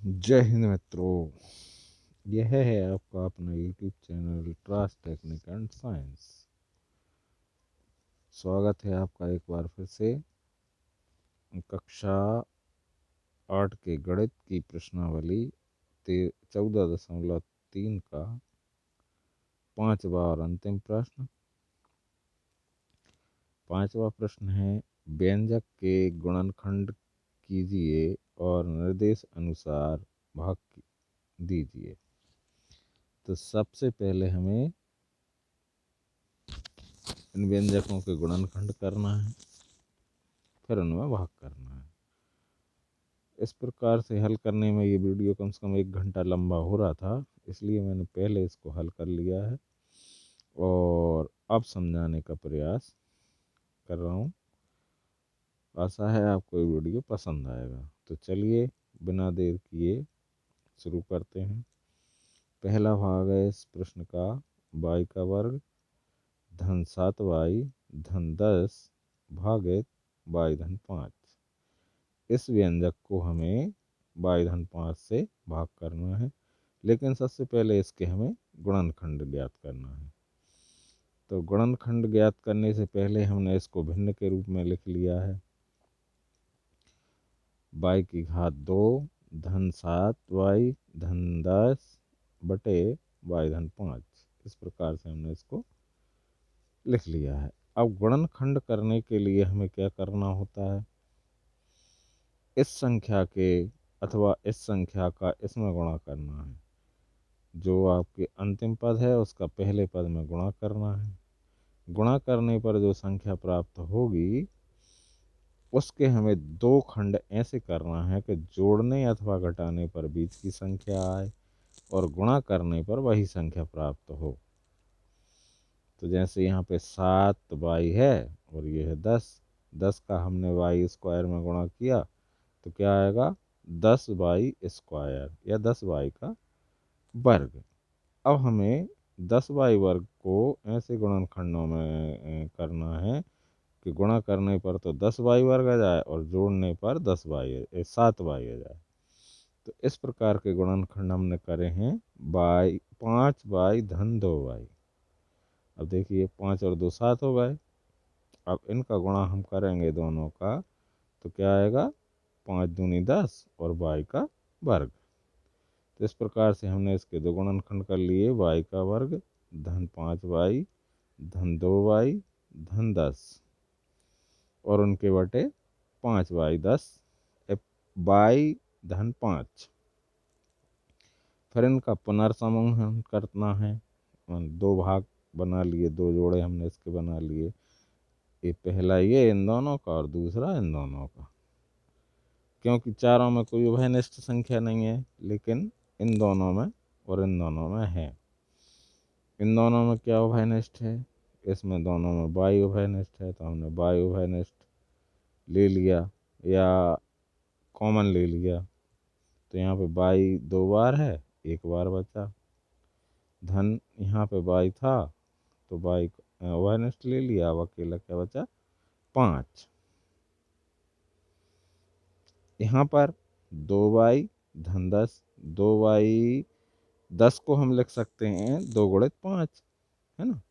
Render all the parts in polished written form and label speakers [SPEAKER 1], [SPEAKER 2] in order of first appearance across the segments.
[SPEAKER 1] जय हिंद मित्रों। यह है आपका अपना YouTube channel trust technique and science. स्वागत है आपका एक बार फिर से कक्षा 8 के गणित की प्रश्नावली 14.3 का 5वां और अंतिम प्रश्न। 5वां प्रश्न है, व्यंजक के गुणनखंड कीजिए और निर्देश अनुसार भाग दीजिए। तो सबसे पहले हमें इन व्यंजकों के गुणनखंड करना है, फिर उनमें भाग करना है। इस प्रकार से हल करने में ये वीडियो कम से कम 1 घंटा लंबा हो रहा था, इसलिए मैंने पहले इसको हल कर लिया है और अब समझाने का प्रयास कर रहा हूँ। आशा है आपको ये वीडियो पसंद आएगा। तो चलिए बिना देर किए शुरू करते हैं। पहला भाग है इस प्रश्न का, y का वर्ग धन 7y धन 10 भागित y धन 5। इस व्यंजक को हमें y धन 5 से भाग करना है, लेकिन सबसे पहले इसके हमें गुणनखंड ज्ञात करना है। तो गुणनखंड ज्ञात करने से पहले हमने इसको भिन्न के रूप में लिख लिया है। y की घात 2 धन 7y धन 10 बटे y धन 5। इस प्रकार से हमने इसको लिख लिया है। अब गुणनखंड करने के लिए हमें क्या करना होता है, इस संख्या के अथवा इस संख्या का इसमें गुणा करना है। जो आपके अंतिम पद है उसका पहले पद में गुणा करना है। गुणा करने पर जो संख्या प्राप्त होगी उसके हमें 2 खंड ऐसे करना है कि जोड़ने अथवा घटाने पर बीच की संख्या आए और गुणा करने पर वही संख्या प्राप्त हो। तो जैसे यहाँ पे 7y है और ये है 10 का हमने y स्क्वायर में गुणा किया तो क्या आएगा 10y स्क्वायर या 10y का वर्ग। अब हमें 10y वर्ग को ऐसे गुणनखंडों में करना है कि गुणा करने पर तो 10y वर्ग आ जाए और जोड़ने पर 7y आ जाए। तो इस प्रकार के गुणनखंड हमने करे हैं 5y धन 2y। अब देखिए 5 और 2 7 हो गए। अब इनका गुणा हम करेंगे दोनों का तो क्या आएगा 5 दूनी 10 और y का वर्ग। तो इस प्रकार से हमने इसके दो गुणनखंड कर लिए, y का वर्ग धन 5y धन 2y धन 10 और उनके बटे 5y 10 y धन 5। फिर इनका पुनर्समूहन करना है। 2 भाग बना लिए, 2 जोड़े हमने इसके बना लिए। ये पहला ये इन दोनों का और दूसरा इन दोनों का, क्योंकि चारों में कोई उभयनिष्ठ संख्या नहीं है, लेकिन इन दोनों में और इन दोनों में है। इन दोनों में क्या उभयनिष्ठ है, इसमें दोनों में y उभयनिष्ठ है, तो हमने y उभयनिष्ठ ले लिया या कॉमन ले लिया। तो यहाँ पे y 2 बार है, 1 बार बचा। धन यहाँ पे y था तो y उभयनिष्ठ ले लिया, अब अकेला क्या बचा 5। यहाँ पर 2y धन 10, 2y 10 को हम लिख सकते हैं 2 गुणित 5, है ना,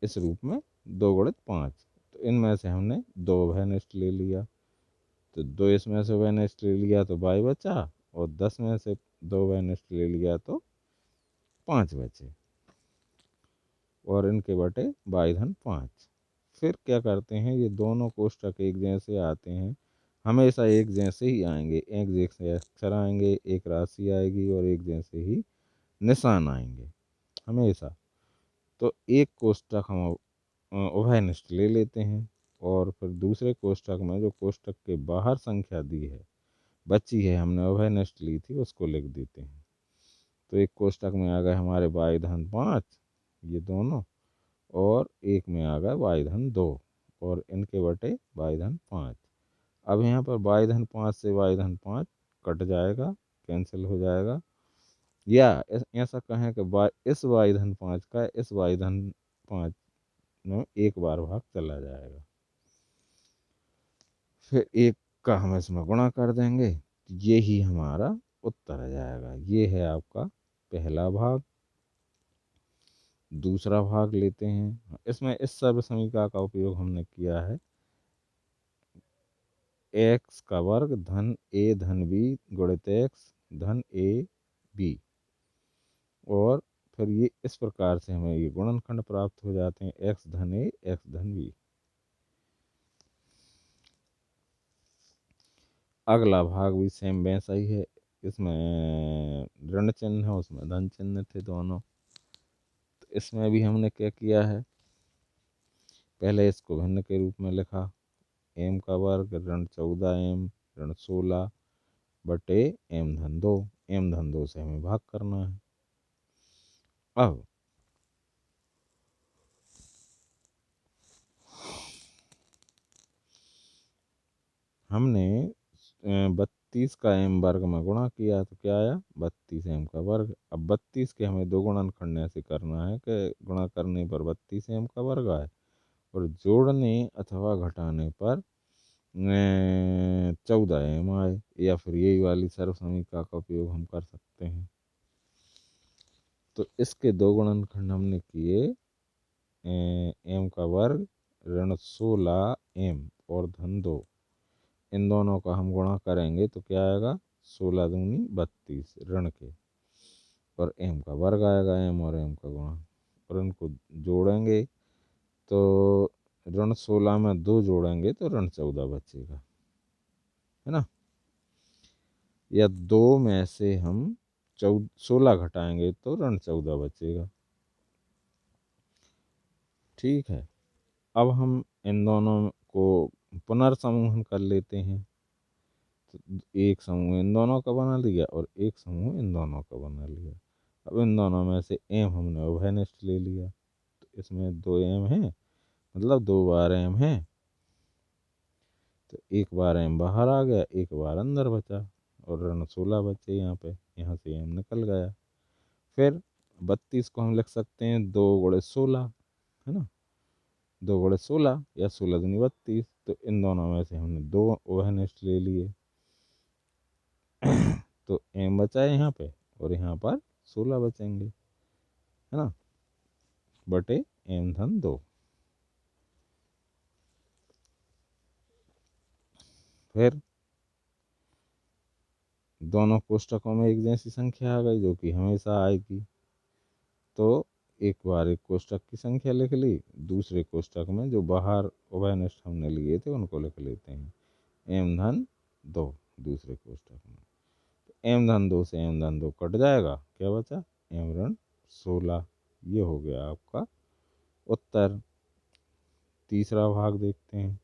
[SPEAKER 1] इस रूप में 2 गुणित 5। तो इनमें से हमने 2 उभयनिष्ठ ले लिया, तो 2 इसमें से उभयनिष्ठ ले लिया तो y बचा, और 10 में से 2 उभयनिष्ठ ले लिया तो 5 बचे, और इनके बटे y धन 5। फिर क्या करते हैं, ये दोनों कोष्ठक एक जैसे आते हैं, हमेशा एक जैसे ही आएंगे, एक जैसे अक्षर आएंगे, एक राशि आएगी और एक जैसे ही निशान आएंगे हमेशा। तो एक कोष्ठक हम उभयनिष्ठ ले लेते हैं और फिर दूसरे कोष्ठक में जो कोष्ठक के बाहर संख्या दी है बची है, हमने उभयनिष्ठ ली थी, उसको लिख देते हैं। तो एक कोष्ठक में आ गए हमारे y धन 5 ये दोनों, और एक में आ गए y धन 2 और इनके बटे y धन 5। अब यहाँ पर y धन 5 से y धन 5 कट जाएगा, कैंसिल हो जाएगा, या ऐसा कहें कि इस y धन 5 का इस y धन 5 में 1 बार भाग चला जाएगा। फिर 1 का हम इसमें गुणा कर देंगे ये ही हमारा उत्तर आ जाएगा। ये है आपका पहला भाग। दूसरा भाग लेते हैं। इसमें इस सर्व समीकरण का उपयोग हमने किया है एक्स का वर्ग धन ए धन बी गुणित एक्स धन ए बी, और फिर ये इस प्रकार से हमें ये गुणनखंड प्राप्त हो जाते हैं एक्स धन ए एक्स धन बी। अगला भाग भी सेम वैसा ही है। इसमें ऋण चिन्ह है, उसमें धन चिन्ह थे दोनों। तो इसमें भी हमने क्या किया है, पहले इसको भिन्न के रूप में लिखा, एम का वर्ग ऋण 14 ऋण 16 बटे एम धन 2। एम धन 2 से हमें भाग करना है। अब हमने 32 का एम वर्ग में गुणा किया तो क्या आया 32 एम का वर्ग। अब 32 के हमें दो गुणनखंड ऐसे करना है कि गुणा करने पर 32 एम का वर्ग आए और जोड़ने अथवा घटाने पर 14 एम आए, या फिर यही वाली सर्व समीकरण का उपयोग हम कर सकते हैं। तो इसके दो गुणनखंड हमने किए, एम का वर्ग ऋण 16 एम और धन 2, इन दोनों का हम गुणा करेंगे तो क्या आएगा 16 दूनी 32 ऋण के, और एम का वर्ग आएगा एम और एम का गुणा, और इनको जोड़ेंगे तो ऋण 16 में 2 जोड़ेंगे तो ऋण 14 बचेगा, है ना। या 2 में से हम 16 घटाएंगे तो ऋण 14 बचेगा। ठीक है, अब हम इन दोनों को पुनर्समूहन कर लेते हैं। तो एक समूह इन दोनों का बना लिया और एक समूह इन दोनों का बना लिया। अब इन दोनों में से एम हमने उभयनिष्ठ ले लिया, तो इसमें 2 एम है, मतलब 2 बार एम है, तो एक बार एम बाहर आ गया, एक बार अंदर बचा, और ऋण 16 बचे यहाँ पे, यहाँ से एम निकल गया। फिर 32 को हम लिख सकते हैं 2 गुणे 16, है ना, 2 गुणे 16 या 16 दूनी 32। तो इन दोनों में से हमने 2 ओवरनेस्ट ले लिए, तो एम बचा है यहाँ पे और यहाँ पर 16 बचेंगे, है ना, बटे एम धन 2। फिर दोनों कोष्टकों में एक जैसी संख्या आ गई जो कि हमेशा आएगी, तो एक बार एक कोष्टक की संख्या लिख ली, दूसरे कोष्टक में जो बाहर उभयनिष्ठ हमने लिए थे उनको लिख लेते हैं, एम धन 2 दूसरे कोष्टक में। तो एम धन 2 से एम धन 2 कट जाएगा, क्या बचा एम ऋण 16। ये हो गया आपका उत्तर। तीसरा भाग देखते हैं।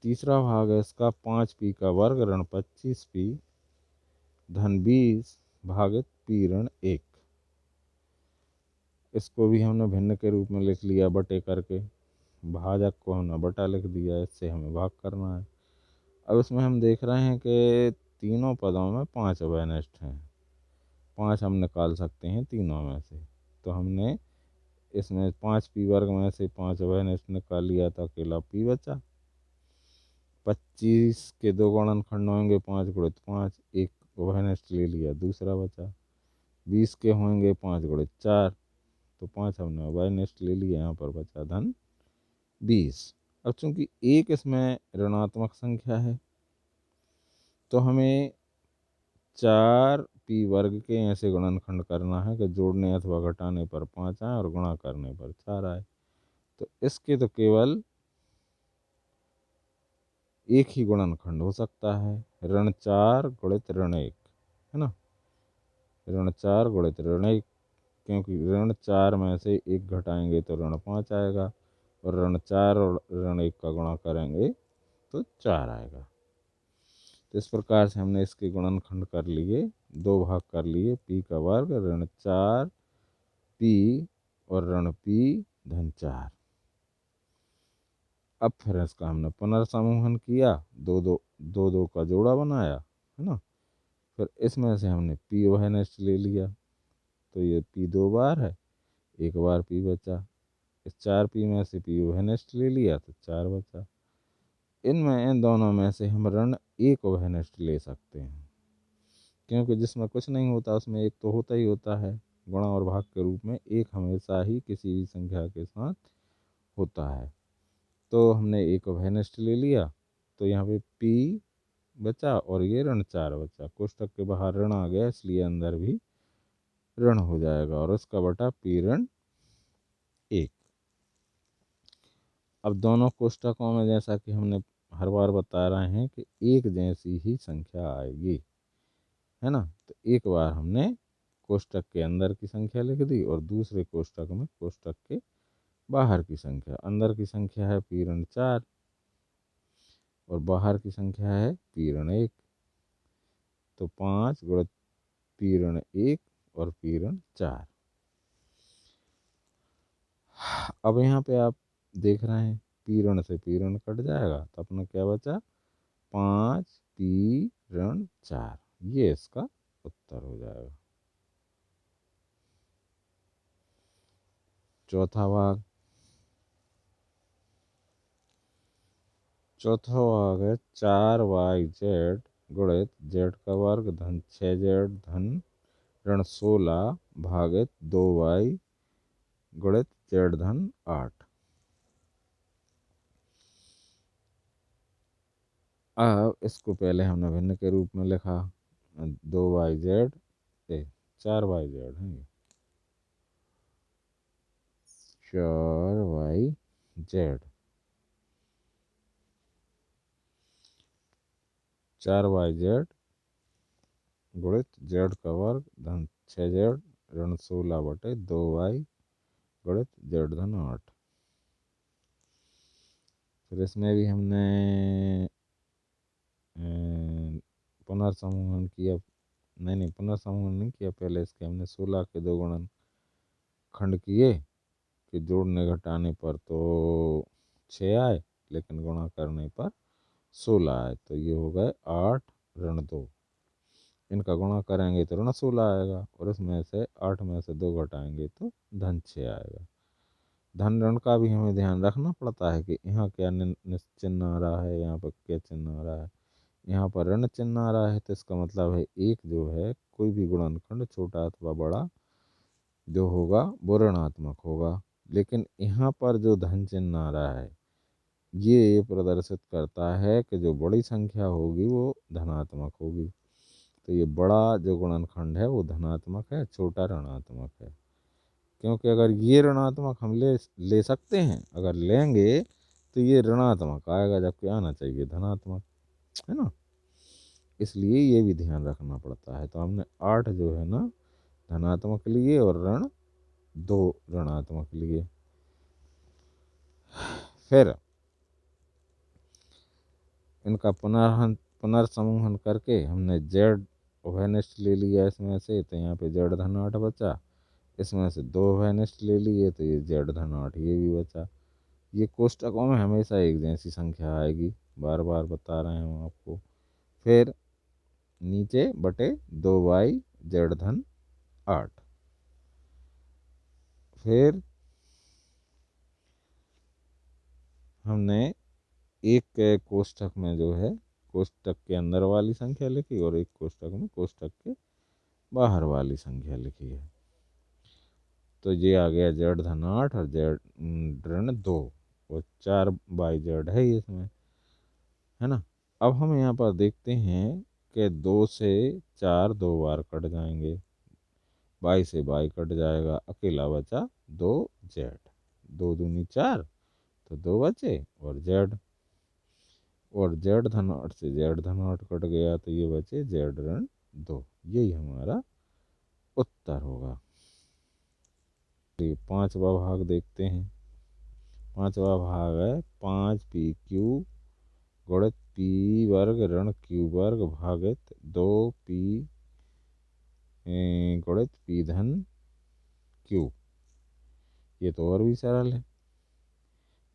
[SPEAKER 1] तीसरा भाग है इसका 5p का वर्ग ऋण 25p धन 20 भागित p ऋण 1। इसको भी हमने भिन्न के रूप में लिख लिया बटे करके, भाजक को हमने बटा लिख दिया, इससे हमें भाग करना है। अब इसमें हम देख रहे हैं कि तीनों पदों में 5 अवयनिष्ठ हैं, 5 हम निकाल सकते हैं तीनों में से। तो हमने इसमें 5p वर्ग में से 5 अवयनिष्ठ निकाल लिया था, अकेला p बचा। 25 के दो गुणनखंड होंगे 5 गुणित 5, एक उभयनिष्ठ ले लिया, दूसरा बचा। 20 के होंगे 5 गुणित 4, तो 5 हमने उभयनिष्ठ ले लिया, यहाँ पर बचा धन 20। अब चूंकि एक इसमें ऋणात्मक संख्या है तो हमें 4p वर्ग के ऐसे गुणनखंड करना है कि जोड़ने अथवा घटाने पर 5 आए और गुणा करने पर 4 आए। तो इसके तो केवल एक ही गुणनखंड हो सकता है, ऋण 4 गुणित ऋण 1, है ना, ऋण 4 गुणित ऋण 1, क्योंकि ऋण 4 में से 1 घटाएंगे तो ऋण 5 आएगा, और ऋण 4 और ऋण 1 का गुणा करेंगे तो 4 आएगा। तो इस प्रकार से हमने इसके गुणनखंड कर लिए, दो भाग कर लिए, p का वर्ग ऋण 4p और ऋण p धन 4। अब फिर इसका हमने पुनर्समूहन किया, दो का जोड़ा बनाया, है ना। फिर इसमें से हमने p ओवरनेस्ट ले लिया, तो ये p 2 बार है, एक बार p बचा। इस 4p में से p ओवरनेस्ट ले लिया तो 4 बचा। इनमें इन दोनों में से हम ऋण एक उभयनिष्ठ ले सकते हैं, क्योंकि जिसमें कुछ नहीं होता उसमें एक तो होता ही होता है। गुणा और भाग के रूप में एक हमेशा ही किसी भी संख्या के साथ होता है। तो हमने एक उभयनिष्ठ ले लिया, तो यहाँ पे p बचा और ये ऋण 4 बचा। कोष्टक के बाहर ऋण आ गया, इसलिए अंदर भी ऋण हो जाएगा और उसका बटा p ऋण 1। अब दोनों कोष्टकों में, जैसा कि हमने हर बार बता रहे हैं, कि एक जैसी ही संख्या आएगी, है ना। तो एक बार हमने कोष्टक के अंदर की संख्या लिख दी और दूसरे कोष्टक में कोष्टक के बाहर की संख्या। अंदर की संख्या है p ऋण 4 और बाहर की संख्या है p ऋण 1। तो 5 गुणित p ऋण 1 और p ऋण 4। अब यहाँ पे आप देख रहे हैं p ऋण से p ऋण कट जाएगा, तो अपना क्या बचा, 5p ऋण 4। ये इसका उत्तर हो जाएगा। चौथा भाग है 4yz गुणित z का वर्ग धन 6z धन ऋण 16 भागित 2y गुणित z धन 8। अब इसको पहले हमने भिन्न के रूप में लिखा, 2yz 4yz है ये, 4yz 4yz गुणित z का वर्ग धन 6z ऋण 16 बटे 2y गुणित z धन 8। फिर इसमें भी हमने पुनर्समूहन किया, नहीं पुनर्समूहन नहीं किया, पहले इसके हमने 16 के 2 गुणन खंड किए कि जोड़ने घटाने पर तो 6 आए, लेकिन गुणा करने पर 16 आए। तो ये हो गए 8 ऋण 2। इनका गुणा करेंगे तो ऋण 16 आएगा और इसमें से 8 में से 2 घटाएंगे तो धन 6 आएगा। धन ऋण का भी हमें ध्यान रखना पड़ता है कि यहाँ क्या चिन्ह आ रहा है, यहाँ पर क्या चिन्ह आ रहा है। यहाँ पर ऋण चिन्ह आ रहा है तो इसका मतलब है एक जो है कोई भी गुणनखंड छोटा अथवा बड़ा जो होगा वो ऋणात्मक होगा। लेकिन यहाँ पर जो धन चिन्ह आ रहा है ये प्रदर्शित करता है कि जो बड़ी संख्या होगी वो धनात्मक होगी। तो ये बड़ा जो गुणनखंड है वो धनात्मक है, छोटा ऋणात्मक है। क्योंकि अगर ये ऋणात्मक हम ले सकते हैं, अगर लेंगे तो ये ऋणात्मक आएगा, जबकि आना चाहिए धनात्मक, है ना। इसलिए ये भी ध्यान रखना पड़ता है। तो हमने 8 जो है ना धनात्मक लिए और ऋण 2 ऋणात्मक लिए। फिर इनका पुनर्समूहन करके हमने z उभयनिष्ठ ले लिया इसमें से, तो यहाँ पे z धन 8 बचा। इसमें से 2 उभयनिष्ठ ले लिए तो ये z धन 8 ये भी बचा। ये कोष्टकों में हमेशा एक जैसी संख्या आएगी, बार बार बता रहे हैं हम आपको। फिर नीचे बटे 2y z धन 8। फिर हमने एक कोष्टक में जो है कोष्टक के अंदर वाली संख्या लिखी और एक कोष्टक में कोष्टक के बाहर वाली संख्या लिखी है। तो ये आ गया z धन 8 और z ऋण 2 और 4yz है इसमें, है ना। अब हम यहाँ पर देखते हैं कि 2 से 4 2 बार कट जाएंगे, y से y कट जाएगा, अकेला बचा 2z। 2 दूनी 4 तो 2 बचे और z, और z धन 8 से z धन 8 कट गया तो ये बचे z ऋण 2। यही हमारा उत्तर होगा। तो 5वां भाग देखते हैं। 5वां भाग है 5pq गुणित p वर्ग ऋण q वर्ग भागित 2p गुणित p धन q। ये तो और भी सरल है,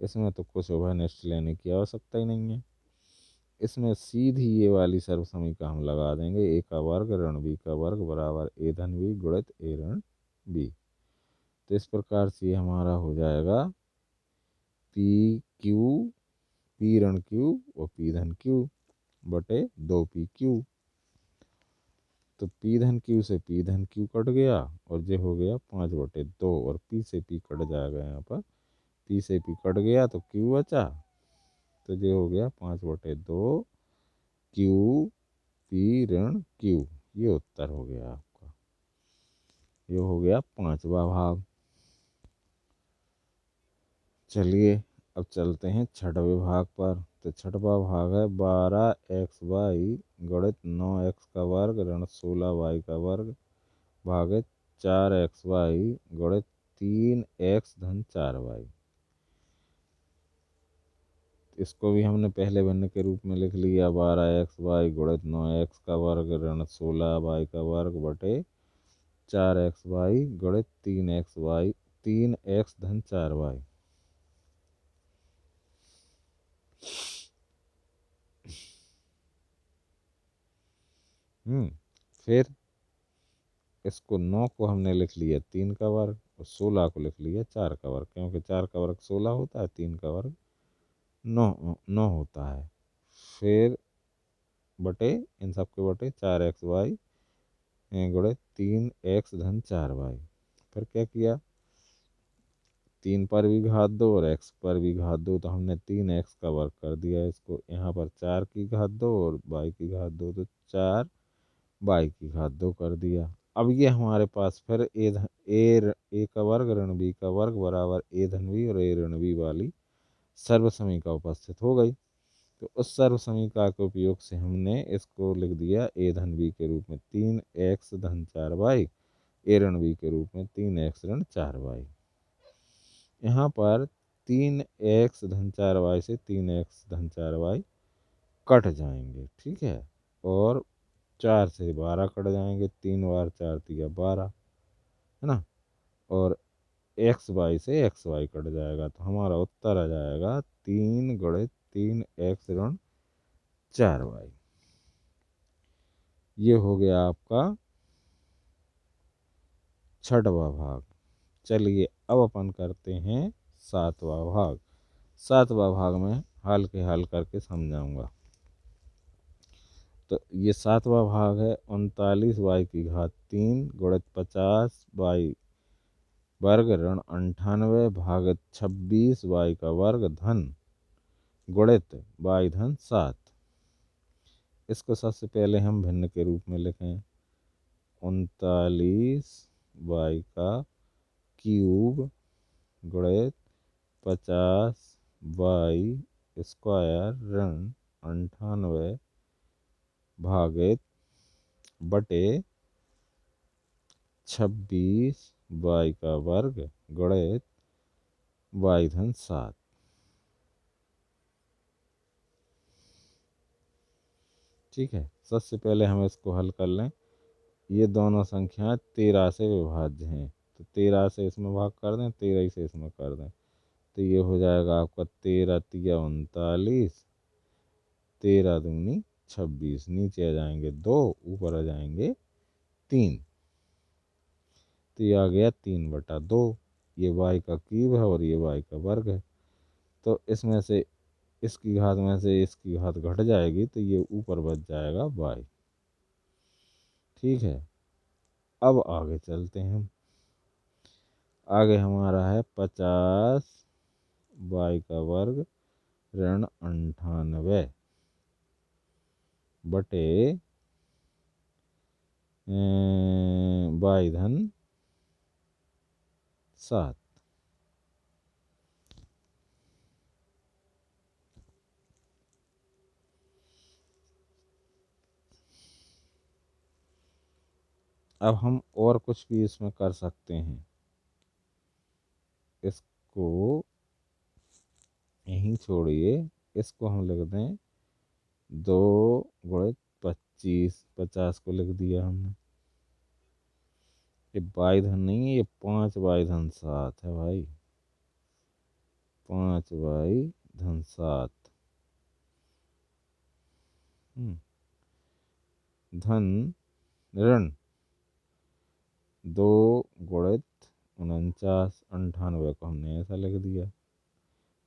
[SPEAKER 1] इसमें तो कुछ उभयनिष्ठ लेने की आवश्यकता ही नहीं है। इसमें सीधी ये वाली सर्वसमीका हम लगा देंगे, a का वर्ग ऋण b का वर्ग बराबर a धन b गुणित a ऋण b। तो इस प्रकार से हमारा हो जाएगा पी क्यू पी ऋण क्यू और पी धन क्यू बटे 2 PQ। तो पी धन क्यू से पी धन क्यू कट गया और ये हो गया 5/2 और पी से पी कट जाएगा, यहाँ पर पी से पी कट गया तो क्यू बचा, तो ये हो गया 5/2 क्यू पी ऋण क्यू। ये उत्तर हो गया आपका, ये हो गया 5वां भाग। चलिए अब चलते हैं 6वें भाग पर। तो 6वां भाग है 12xy गणित 9x का वर्ग ऋण 16y का वर्ग भागे 4xy गणित 3x धन 4y। इसको भी हमने पहले भिन्न के रूप में लिख लिया, 12xy गुणित 9x का वर्ग ऋण 16y का वर्ग बटे 4xy गणित 3x धन 4y। फिर इसको 9 को हमने लिख लिया 3 का वर्ग और 16 को लिख लिया 4 का वर्ग, क्योंकि 4 का वर्ग 16 होता है, 3 का वर्ग 9 होता है। फिर बटे इन सबके बटे 4xy गुणे 3x धन 4y। फिर क्या किया, 3 पर भी घात 2 और x पर भी घात 2, तो हमने 3x का वर्ग कर दिया इसको। यहाँ पर 4 की घात 2 और y की घात 2, तो 4y की घात 2 कर दिया। अब ये हमारे पास फिर ए का वर्ग ऋण बी का वर्ग बराबर ए धन बी और ए ऋण बी वाली सर्व समीकरण उपस्थित हो गई। तो उस सर्व समीकरण के उपयोग से हमने इसको लिख दिया ए धन बी के रूप में 3x धन 4y, ए ऋण बी के रूप में 3x ऋण 4y। यहाँ पर 3x धन 4y से 3x धन 4y कट जाएंगे, ठीक है, और 4 से 12 कट जाएंगे, 3 बार 4 तिया 12, है ना, और एक्स वाई से एक्स वाई कट जाएगा, तो हमारा उत्तर आ जाएगा 3 गुणित 3x ऋण 4y। ये हो गया आपका 6वां भाग। चलिए अब अपन करते हैं 7वां भाग। 7वां भाग में हाल के हाल करके समझाऊंगा। तो ये 7वां भाग है 39y की घात 3 गुणित 50y वर्ग ऋण 98 भाग 26y का वर्ग धन गुणित y धन 7। इसको सबसे पहले हम भिन्न के रूप में लिखें, 39y का क्यूब गुणित 50y स्क्वायर ऋण 98 भागित बटे 26y का वर्ग गुणित y धन 7। ठीक है, सबसे पहले हम इसको हल कर लें। ये दोनों संख्याएं 13 से विभाज्य हैं, तो 13 से इसमें भाग कर दें, 13 से इसमें कर दें, तो ये हो जाएगा आपका 13 तिया 39, 13 दूनी 26, नीचे आ जाएंगे 2, ऊपर आ जाएंगे 3, तो ये आ गया 3/2। ये y का क्यूब है और ये y का वर्ग है, तो इसमें से इसकी घात में से इसकी घात घट जाएगी, तो ये ऊपर बच जाएगा y। ठीक है, अब आगे चलते हैं हम। आगे हमारा है 50y का वर्ग ऋण 98 बटे y धन 7। अब हम और कुछ भी इसमें कर सकते हैं, इसको यहीं छोड़िए, इसको हम लिख दें 2 गुणित 25, 50 को लिख दिया हमने। ये y धन नहीं है, ये 5y धन 7 है भाई, 5y धन 7 धन ऋण 2 गुणित 49, 98 को हमने ऐसा लिख दिया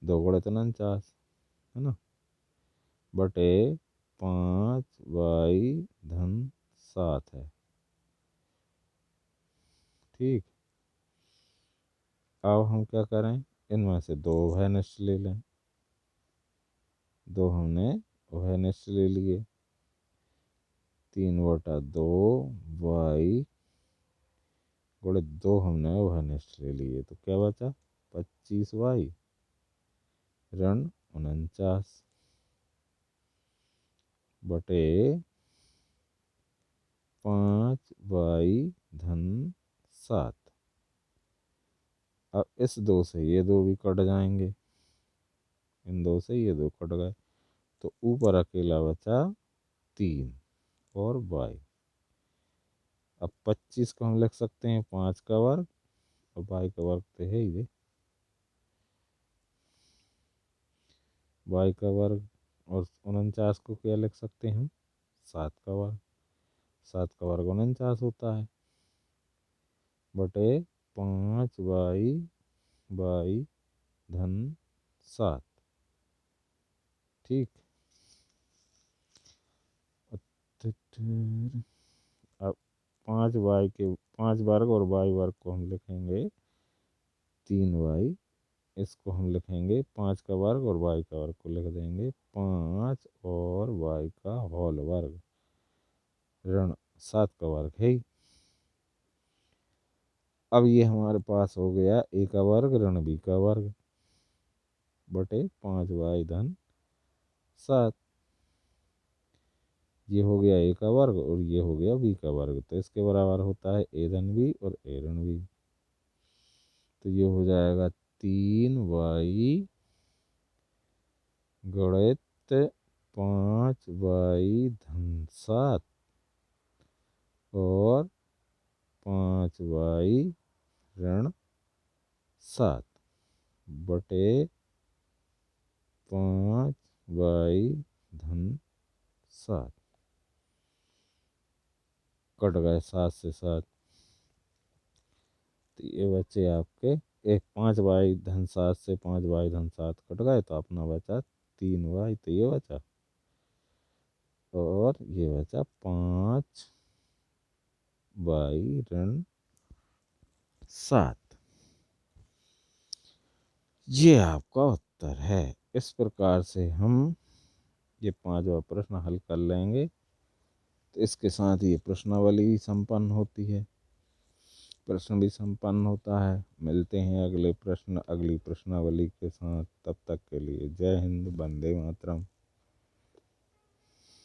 [SPEAKER 1] 2 गुणित 49, है ना, बटे 5y/7 है। ठीक। अब हम क्या करें, इनमें से दो उभयनिष्ठ ले लें। दो हमने उभयनिष्ठ ले लिए, 3/2 y गुणित 2 हमने उभयनिष्ठ ले लिए, तो क्या बचा 25y ऋण 49 बटे 5y/7। अब इस दो से ये दो भी कट जाएंगे, इन दो से ये दो कट गए, तो ऊपर अकेला बचा 3 और y। अब 25 को हम लिख सकते हैं 5 का वर्ग, और y का वर्ग तो है ही वे, y का वर्ग। और 49 को क्या लिख सकते हैं हम, 7 का वर्ग। 7 का वर्ग 49 होता है, बटे 5y/7। ठीक। अब 5 वर्ग और y वर्ग को हम लिखेंगे 3y। इसको हम लिखेंगे 5 का वर्ग और y का वर्ग को लिख देंगे 5 और y का होल वर्ग ऋण 7 का वर्ग है ही। अब ये हमारे पास हो गया a का वर्ग ऋण b का वर्ग बटे 5y/7। ये हो गया a का वर्ग और ये हो गया b का वर्ग, तो इसके बराबर होता है a/b और a/b। तो ये हो जाएगा 3y गुणित 5y/7 और 5y/7 बटे 5y/7। कट गए 7 से 7, तो ये बचे आपके 5y/7 से 5y/7 कट गए, तो अपना बचा 3y, तो ये बचा, और ये बचा 5y/7। ये आपका उत्तर है। इस प्रकार से हम ये 5वां प्रश्न हल कर लेंगे, तो इसके साथ ये प्रश्नावली भी संपन्न होती है, प्रश्न भी संपन्न होता है। मिलते हैं अगले प्रश्न अगली प्रश्नावली के साथ, तब तक के लिए जय हिंद, वंदे मातरम।